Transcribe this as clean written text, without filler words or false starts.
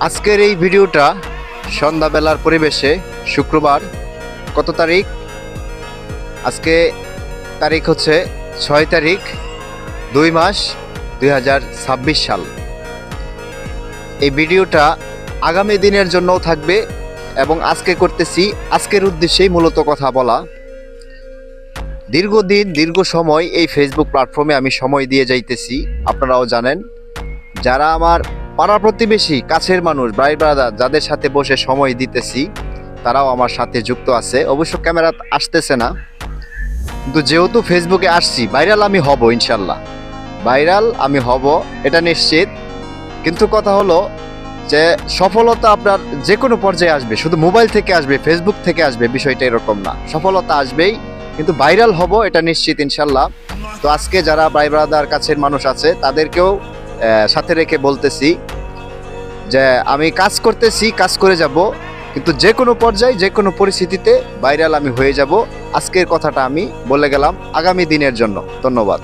আজকের এই ভিডিওটা সন্ধ্যাবেলার পরিবেশে শুক্রবার কত তারিখ? আজকে তারিখ হচ্ছে 6 তারিখ 2 মাস 2026 সাল। এই ভিডিওটা আগামী দিনের জন্যও থাকবে এবং আজকে করতেছি আজকের উদ্দেশ্যেই মূলত কথা বলা। দীর্ঘ সময় এই ফেসবুক প্ল্যাটফর্মে আমি সময় দিয়ে যাইতেছি, আপনারাও জানেন। যারা আমার পাড়া প্রতিবেশী, কাছের মানুষ, ভাই ব্রাদার, যাদের সাথে বসে সময় দিতেছি তারাও আমার সাথে যুক্ত আছে। অবশ্য ক্যামেরা আসতেছে না, কিন্তু যেহেতু ফেসবুকে আসছি, ভাইরাল আমি হব, ইনশাল্লাহ ভাইরাল আমি হব, এটা নিশ্চিত। কিন্তু কথা হলো যে সফলতা আপনার যে কোনো পর্যায়ে আসবে, শুধু মোবাইল থেকে আসবে, ফেসবুক থেকে আসবে, বিষয়টা এরকম না। সফলতা আসবেই, কিন্তু ভাইরাল হব এটা নিশ্চিত, ইনশাল্লাহ। তো আজকে যারা ভাই ব্রাদার কাছের মানুষ আছে তাদেরকেও সাথে রেখে বলতেছি যে আমি কাজ করতেছি, কাজ করে যাব, কিন্তু যে কোনো পর্যায়ে যে কোনো পরিস্থিতিতে ভাইরাল আমি হয়ে যাব। আজকের কথাটা আমি বলে গেলাম আগামী দিনের জন্য। ধন্যবাদ।